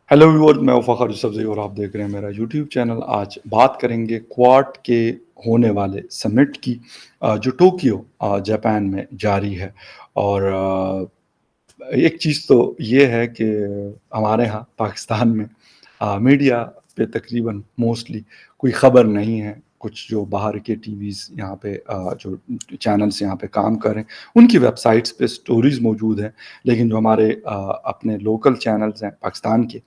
Hello viewers, मैं फ़खर यूसुफ़ज़ई और आप देख रहे हैं मेरा यूट्यूब चैनल। आज बात करेंगे क्वाड के होने वाले समिट की, जो टोक्यो जापान में जारी है। और एक चीज़ तो ये है कि हमारे यहाँ पाकिस्तान में मीडिया पे तकरीबन मोस्टली कोई ख़बर नहीं है। कुछ जो बाहर के टीवीज़ यहाँ पे जो चैनल्स यहाँ पे काम कर रहे हैं, उनकी वेबसाइट्स पे स्टोरीज़ मौजूद हैं। लेकिन जो हमारे अपने लोकल चैनल्स हैं पाकिस्तान के,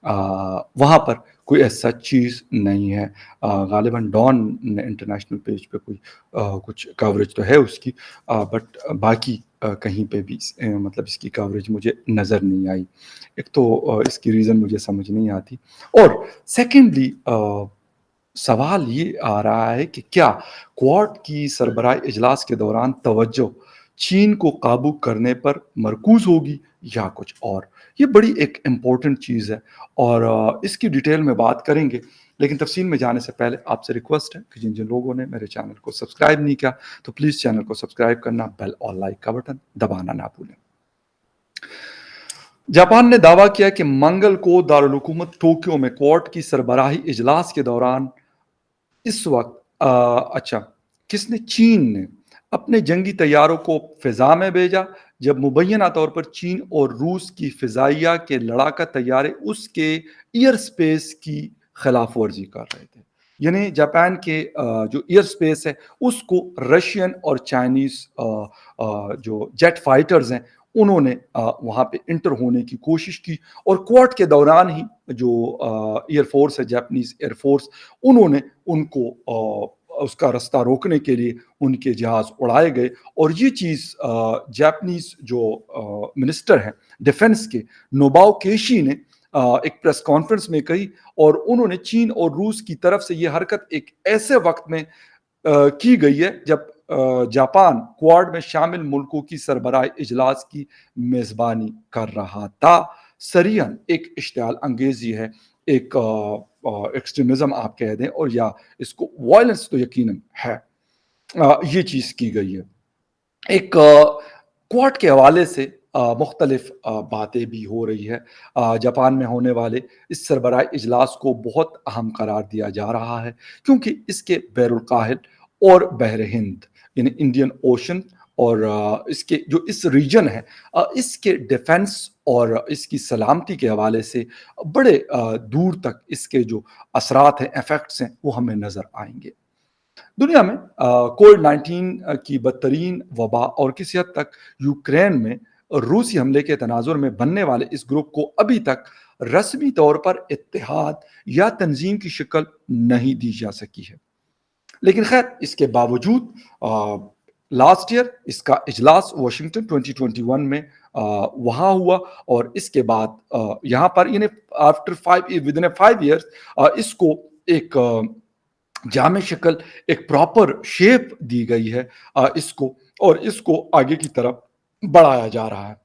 वहाँ पर कोई ऐसा चीज़ नहीं है। ग़ालिबन डॉन इंटरनेशनल पेज पे कोई कुछ कवरेज तो है उसकी, बट बाकी कहीं पे भी मतलब इसकी कवरेज मुझे नज़र नहीं आई। एक तो इसकी रीज़न मुझे समझ नहीं आती, और सेकेंडली सवाल ये आ रहा है कि क्या क्वाड की सरबराह इजलास के दौरान तवज्जो चीन को काबू करने पर मरकूज होगी या कुछ और। ये बड़ी एक इम्पोर्टेंट चीज़ है, और इसकी डिटेल में बात करेंगे। लेकिन तफसील में जाने से पहले आपसे रिक्वेस्ट है कि जिन जिन लोगों ने मेरे चैनल को सब्सक्राइब नहीं किया, तो प्लीज़ चैनल को सब्सक्राइब करना, बेल और लाइक का बटन दबाना ना भूलें। जापान ने दावा किया कि मंगल को दारुल हुकूमत टोक्यो में क्वाड की सरबराही इजलास के दौरान इस वक्त अच्छा, किसने? चीन ने अपने जंगी तैयारों को फिजा में भेजा, जब मुबैना तौर पर चीन और रूस की फिजाइया के लड़ाका तैयारे उसके एयर स्पेस की खिलाफ वर्जी कर रहे थे। यानी जापान के जो एयर स्पेस है उसको रशियन और चाइनीज जो जेट फाइटर्स हैं उन्होंने वहाँ पे इंटर होने की कोशिश की, और क्वाड के दौरान ही जो एयरफोर्स है, जापानीज एयरफोर्स, उन्होंने उनको उसका रास्ता रोकने के लिए उनके जहाज उड़ाए गए। और ये चीज़ जापानीज जो मिनिस्टर हैं डिफेंस के, नोबाओ केशी ने एक प्रेस कॉन्फ्रेंस में कही, और उन्होंने चीन और रूस की तरफ से ये हरकत एक ऐसे वक्त में की गई है जब जापान क्वाड में शामिल मुल्कों की सरबराह इजलास की मेज़बानी कर रहा था। सरियन एक इश्तियाल अंगेजी है, एक एक्सट्रीमिज्म आप कह दें, और या इसको वायलेंस तो यकीनन है। ये चीज़ की गई है। एक क्वाड के हवाले से मुख्तलिफ बातें भी हो रही है। जापान में होने वाले इस सरबराह इजलास को बहुत अहम करार दिया जा रहा है, क्योंकि इसके बैरुल काहिल और बहर हिंद यानी इंडियन ओशन, और इसके जो इस रीजन है, इसके डिफेंस और इसकी सलामती के हवाले से बड़े दूर तक इसके जो असरात हैं, इफेक्ट्स हैं, वो हमें नज़र आएंगे। दुनिया में कोविड 19 की बदतरीन वबा और किसी हद तक यूक्रेन में रूसी हमले के तनाजुर में बनने वाले इस ग्रुप को अभी तक रस्मी तौर पर इत्तेहाद या तंजीम की शक्ल नहीं दी जा सकी है। लेकिन खैर, इसके बावजूद लास्ट ईयर इसका इजलास वाशिंगटन 2021 में वहाँ हुआ, और इसके बाद यहाँ पर यानी आफ्टर 5 ईयर्स इसको एक जामे शक्ल, एक प्रॉपर शेप दी गई है इसको, और इसको आगे की तरफ बढ़ाया जा रहा है।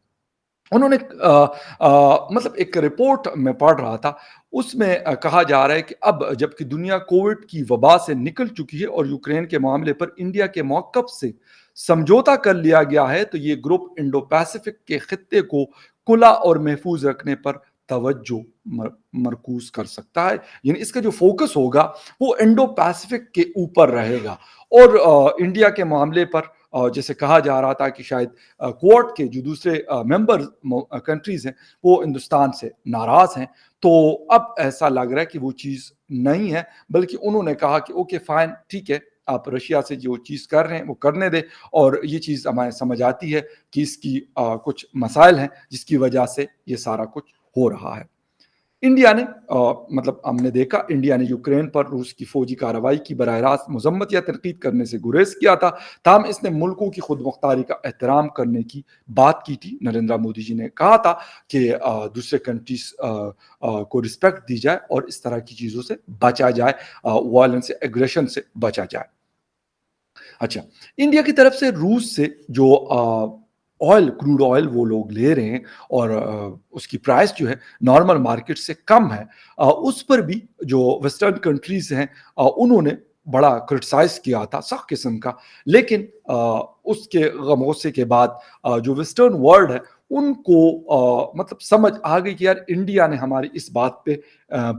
उन्होंने मतलब एक रिपोर्ट मैं पढ़ रहा था, उसमें कहा जा रहा है कि अब जबकि दुनिया कोविड की वबा से निकल चुकी है और यूक्रेन के मामले पर इंडिया के मौक़िफ़ से समझौता कर लिया गया है, तो ये ग्रुप इंडो पैसिफिक के खित्ते को खुला और महफूज रखने पर तवज्जो मरकूज कर सकता है। यानी इसका जो फोकस होगा वो इंडो पैसिफिक के ऊपर रहेगा, और इंडिया के मामले पर जैसे कहा जा रहा था कि शायद क्वाड के जो दूसरे मेंबर कंट्रीज हैं वो हिंदुस्तान से नाराज हैं। तो अब ऐसा लग रहा है कि वो चीज़ नहीं है, बल्कि उन्होंने कहा कि ओके फाइन, ठीक है, आप रशिया से जो चीज़ कर रहे हैं वो करने दें, और ये चीज़ हमें समझ आती है कि इसकी कुछ मसाइल हैं जिसकी वजह से ये सारा कुछ हो रहा है। इंडिया ने मतलब हमने देखा, इंडिया ने यूक्रेन पर रूस की फौजी कार्रवाई की बराह रास्त मजम्मत या तनकीद करने से गुरेज किया था, ताहम इसने मुल्कों की खुद मुख्तारी का एहतराम करने की बात की थी। नरेंद्र मोदी जी ने कहा था कि दूसरे कंट्रीज को रिस्पेक्ट दी जाए और इस तरह की चीज़ों से बचा जाए, वायलेंस से, एग्रेशन से बचा जाए। अच्छा, इंडिया की तरफ से रूस से जो ऑयल, क्रूड ऑयल वो लोग ले रहे हैं, और उसकी प्राइस जो है नॉर्मल मार्केट से कम है, उस पर भी जो वेस्टर्न कंट्रीज हैं उन्होंने बड़ा क्रिटिसाइज किया था, सख्त किस्म का। लेकिन उसके खामोशी के बाद जो वेस्टर्न वर्ल्ड है ان کو مطلب سمجھ آ گئی کہ یار انڈیا نے ہماری اس بات پہ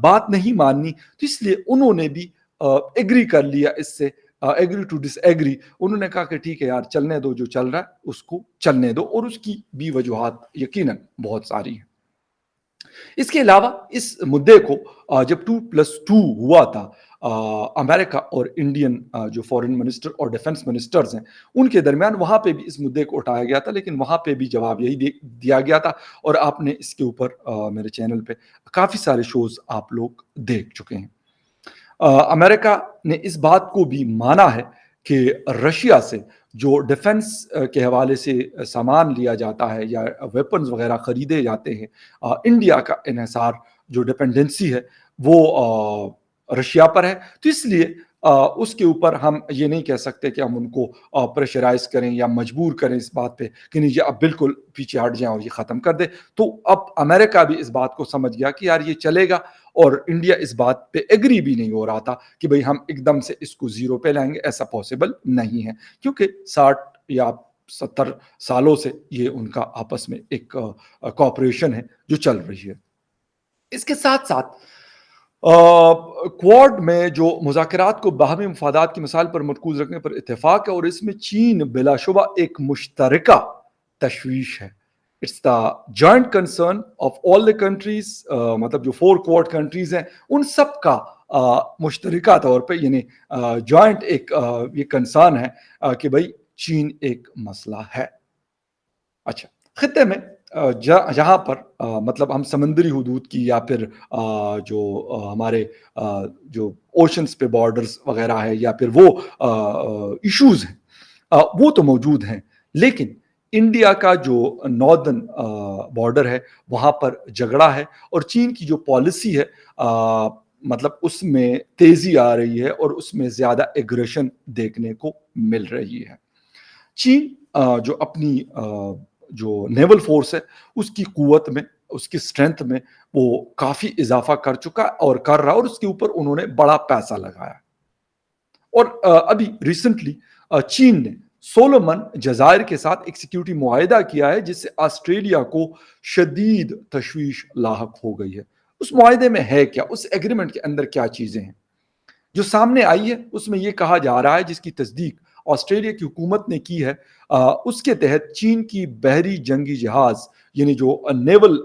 بات نہیں ماننی، تو اس لیے انہوں نے بھی ایگری کر لیا اس سے، ایگری ٹو ڈس ایگری. انہوں نے کہا کہ ٹھیک ہے یار چلنے دو، جو چل رہا ہے اس کو چلنے دو، اور اس کی بھی وجوہات یقیناً بہت ساری ہیں. اس کے علاوہ اس مدعے کو جب 2+2 ہوا تھا امریکہ اور انڈین جو فورن منسٹر اور ڈیفنس منسٹرز ہیں ان کے درمیان، وہاں پہ بھی اس مدعے کو اٹھایا گیا تھا، لیکن وہاں پہ بھی جواب یہی دیا گیا تھا. اور آپ نے اس کے اوپر میرے چینل پہ کافی سارے شوز آپ لوگ دیکھ چکے ہیں. امریکہ نے اس بات کو بھی مانا ہے کہ رشیا سے جو ڈیفنس کے حوالے سے سامان لیا جاتا ہے یا ویپنز وغیرہ خریدے جاتے ہیں، انڈیا کا انحصار جو ڈپینڈنسی ہے وہ رشیا پر ہے. تو اس لیے اس کے اوپر ہم یہ نہیں کہہ سکتے کہ ہم ان کو پریشرائز کریں یا مجبور کریں اس بات پہ کہ نہیں جی اب بالکل پیچھے ہٹ جائیں اور یہ ختم کر دیں. تو اب امریکہ بھی اس بات کو سمجھ گیا کہ یار یہ چلے گا، اور انڈیا اس بات پہ ایگری بھی نہیں ہو رہا تھا کہ بھئی ہم ایک دم سے اس کو زیرو پہ لائیں گے، ایسا پاسبل نہیں ہے، کیونکہ 60 یا 70 سالوں سے یہ ان کا آپس میں ایک کوآپریشن ہے جو چل رہی ہے. اس کے ساتھ ساتھ کوارڈ میں جو مذاکرات کو باہمی مفادات کی مثال پر مرکوز رکھنے پر اتفاق ہے، اور اس میں چین بلا شبہ ایک مشترکہ تشویش ہے. It's the joint concern of all the countries, مطلب جو 4 کوارڈ کنٹریز ہیں ان سب کا مشترکہ طور پہ یعنی جوائنٹ ایک یہ کنسرن ہے کہ بھائی چین ایک مسئلہ ہے. اچھا، خطے میں جہاں پر مطلب ہم سمندری حدود کی یا پھر جو ہمارے جو اوشنز پہ بارڈرز وغیرہ ہے یا پھر وہ ایشوز ہیں وہ تو موجود ہیں، لیکن انڈیا کا جو ناردرن بارڈر ہے وہاں پر جھگڑا ہے، اور چین کی جو پالیسی ہے مطلب اس میں تیزی آ رہی ہے اور اس میں زیادہ ایگریشن دیکھنے کو مل رہی ہے. چین جو اپنی جو نیول فورس ہے اس کی قوت میں، اس کی اسٹرینتھ میں وہ کافی اضافہ کر چکا اور کر رہا، اور اس کے اوپر انہوں نے بڑا پیسہ لگایا. اور ابھی ریسنٹلی چین نے سولومن جزائر کے ساتھ ایک سیکیورٹی معاہدہ کیا ہے جس سے آسٹریلیا کو شدید تشویش لاحق ہو گئی ہے. اس معاہدے میں ہے کیا، اس ایگریمنٹ کے اندر کیا چیزیں ہیں جو سامنے آئی ہے؟ اس میں یہ کہا جا رہا ہے، جس کی تصدیق آسٹریلیا کی حکومت نے کی ہے، اس کے تحت چین کی بحری جنگی جہاز یعنی جو نیول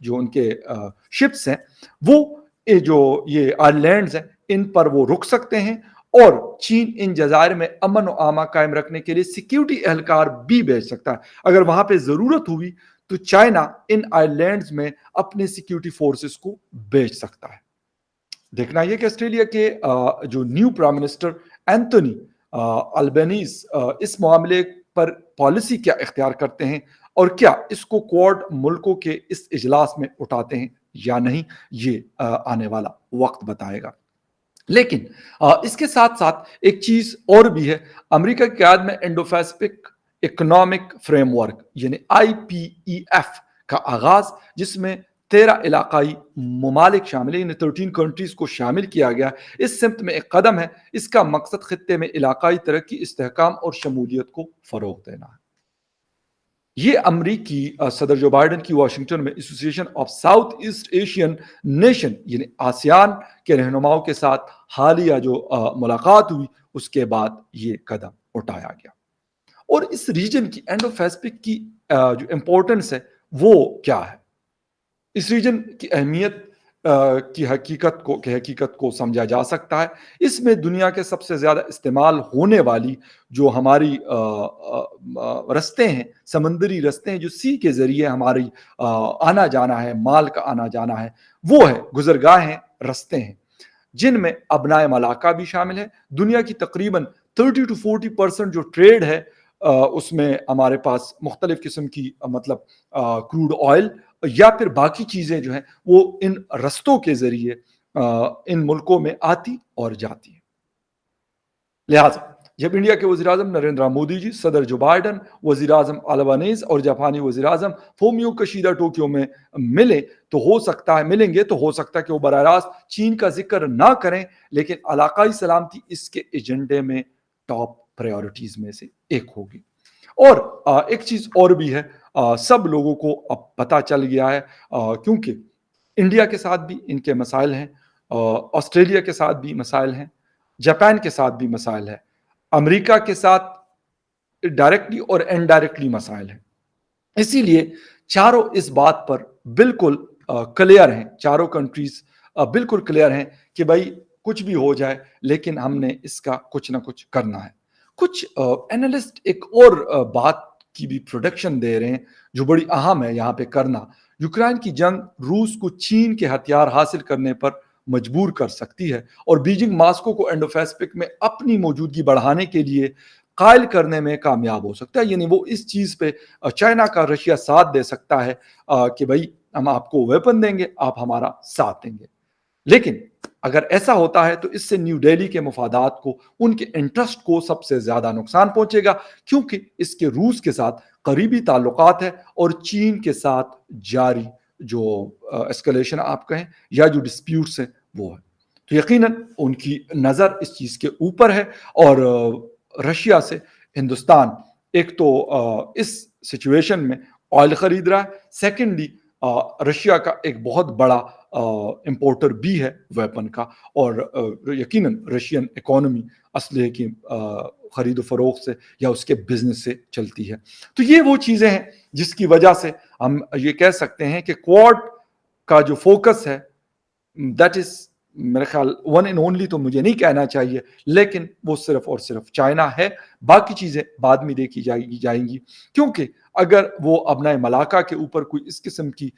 جو ان کے شپس ہیں وہ جو یہ آئر لینڈز ہیں ان پر وہ رک سکتے ہیں، اور چین ان جزائر میں امن و امان قائم رکھنے کے لیے سیکیورٹی اہلکار بھی بھیج سکتا ہے. اگر وہاں پہ ضرورت ہوئی تو چائنا ان آئر لینڈز میں اپنے سیکیورٹی فورسز کو بھیج سکتا ہے. دیکھنا یہ کہ آسٹریلیا کے جو new prime minister Anthony Albanese اس معاملے پر پالیسی کیا اختیار کرتے ہیں، اور کیا اس کو کوارڈ ملکوں کے اس اجلاس میں اٹھاتے ہیں یا نہیں، یہ آنے والا وقت بتائے گا. لیکن اس کے ساتھ ساتھ ایک چیز اور بھی ہے. امریکہ کی قیادت میں Indo Pacific Economic Framework یعنی IPEF کا آغاز، جس میں 13 علاقائی ممالک شامل ہیں، یعنی 13 کنٹریز کو شامل کیا گیا، اس سمت میں ایک قدم ہے. اس کا مقصد خطے میں علاقائی ترقی، استحکام اور شمولیت کو فروغ دینا ہے. یہ امریکی صدر جو بائیڈن کی واشنگٹن میں ایسوسی ایشن of south East Asian nation یعنی آسیان کے رہنماؤں کے ساتھ حالیہ جو ملاقات ہوئی اس کے بعد یہ قدم اٹھایا گیا. اور اس ریجن کی انڈو پیسفک کی جو امپورٹنس ہے وہ کیا ہے، اس ریجن کی اہمیت کی حقیقت کو سمجھا جا سکتا ہے. اس میں دنیا کے سب سے زیادہ استعمال ہونے والی جو ہماری رستے ہیں، سمندری رستے ہیں جو سی کے ذریعے ہماری آنا جانا ہے، مال کا آنا جانا ہے، وہ ہے گزرگاہیں ہیں، رستے ہیں، جن میں ابنائے ملاقہ بھی شامل ہے. دنیا کی تقریباً 30 to 40% جو ٹریڈ ہے اس میں ہمارے پاس مختلف قسم کی مطلب کروڈ آئل یا پھر باقی چیزیں جو ہیں وہ ان رستوں کے ذریعے ان ملکوں میں آتی اور جاتی ہیں. لہٰذا جب انڈیا کے وزیر اعظم نریندر مودی جی، صدر جو بائیڈن، وزیر اعظم البنیز اور جاپانی وزیر اعظم فومیو کشیدا ٹوکیو میں ملیں تو ہو سکتا ہے کہ وہ براہ راست چین کا ذکر نہ کریں، لیکن علاقائی سلامتی اس کے ایجنڈے میں ٹاپ پرائیورٹیز میں سے ایک ہوگی. اور ایک چیز اور بھی ہے، सब लोगों को अब पता चल गया है, क्योंकि इंडिया के साथ भी इनके मसाइल हैं, ऑस्ट्रेलिया के साथ भी मसाइल हैं, जापान के साथ भी मसाइल है, अमेरिका के साथ डायरेक्टली और इनडायरेक्टली मसाइल हैं। इसीलिए चारों इस बात पर बिल्कुल क्लियर हैं, चारों कंट्रीज बिल्कुल क्लियर हैं कि भाई कुछ भी हो जाए लेकिन हमने इसका कुछ ना कुछ करना है। कुछ एनालिस्ट एक और बात की भी प्रोडक्शन दे रहे हैं जो बड़ी अहम है यहाँ पे करना। यूक्रेन की जंग रूस को चीन के हथियार हासिल करने पर मजबूर कर सकती है और बीजिंग मॉस्को को इंडो पैसिफिक में अपनी मौजूदगी बढ़ाने के लिए कायल करने में कामयाब हो सकता है। यानी वो इस चीज पे चाइना का रशिया साथ दे सकता है कि भाई हम आपको वेपन देंगे, आप हमारा साथ देंगे। लेकिन अगर ऐसा होता है तो इससे न्यू दिल्ली के मफादात को, उनके इंटरेस्ट को सबसे ज्यादा नुकसान पहुंचेगा, क्योंकि इसके रूस के साथ करीबी ताल्लुकात है और चीन के साथ जारी जो एस्केलेशन आप कहें या जो डिस्प्यूट्स हैं वो है। तो यकीनन उनकी नज़र इस चीज़ के ऊपर है और रशिया से हिंदुस्तान एक तो इस सिचुएशन में ऑयल खरीद रहा है, सेकेंडली रशिया का एक बहुत बड़ा इंपोर्टर भी है वेपन का, और यकीनन रशियन इकोनॉमी असलहे की खरीद फरोख्त से या उसके बिजनेस से चलती है। तो ये वो चीज़ें हैं जिसकी वजह से हम ये कह सकते हैं कि क्वाड का जो फोकस है दैट इज मेरे ख्याल वन एंड ओनली तो मुझे नहीं कहना चाहिए, लेकिन वो सिर्फ और सिर्फ चाइना है। बाकी चीज़ें बाद में देखी जाएंगी, क्योंकि अगर वो अपना मलाका के ऊपर कोई इस किस्म की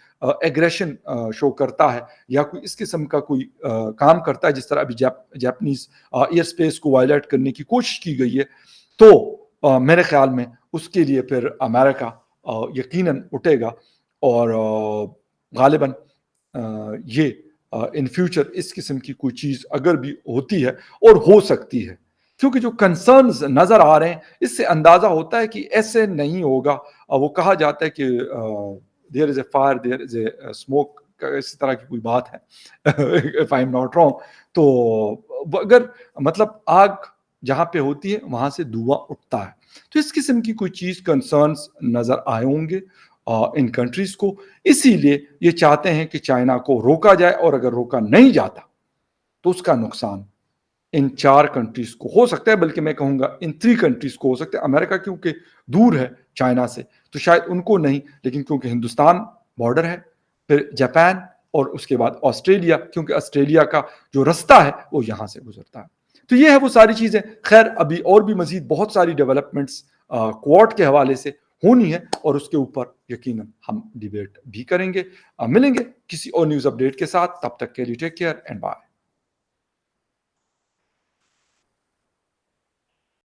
एग्रेशन शो करता है या कोई इस किस्म का कोई काम करता है जिस तरह अभी जापानीज एयर स्पेस को वायलेट करने की कोशिश की गई है, तो मेरे ख्याल में उसके लिए फिर अमेरिका यकीनन उठेगा और गालिबन ये इन फ्यूचर इस किस्म की कोई चीज़ अगर भी होती है और हो सकती है, क्योंकि जो कंसर्न्स नज़र आ रहे हैं इससे अंदाज़ा होता है कि ऐसे नहीं होगा। वो कहा जाता है कि there is a fire there is a smoke, इस तरह की कोई बात है if I am not wrong. तो अगर मतलब आग जहाँ पे होती है वहाँ से धुआं उठता है, तो इस किस्म की कोई चीज़ कंसर्न्स नज़र आए होंगे इन कंट्रीज को। इसीलिए ये चाहते हैं कि चाइना को रोका जाए, और अगर रोका नहीं जाता तो उसका नुकसान इन 4 कंट्रीज को हो सकता है, बल्कि मैं कहूंगा इन 3 कंट्रीज को हो सकता है। अमेरिका क्योंकि दूर है चाइना से तो शायद उनको नहीं, लेकिन क्योंकि हिंदुस्तान बॉर्डर है, फिर जापान और उसके बाद ऑस्ट्रेलिया, क्योंकि ऑस्ट्रेलिया का जो रास्ता है वो यहाँ से गुजरता है। तो ये है वो सारी चीज़ें। खैर अभी और भी मजीद बहुत सारी डेवलपमेंट्स क्वाड के हवाले से होनी है और उसके ऊपर यकीनन हम डिबेट भी करेंगे। मिलेंगे किसी और न्यूज़ अपडेट के साथ, तब तक के लिए टेक केयर एंड बाय।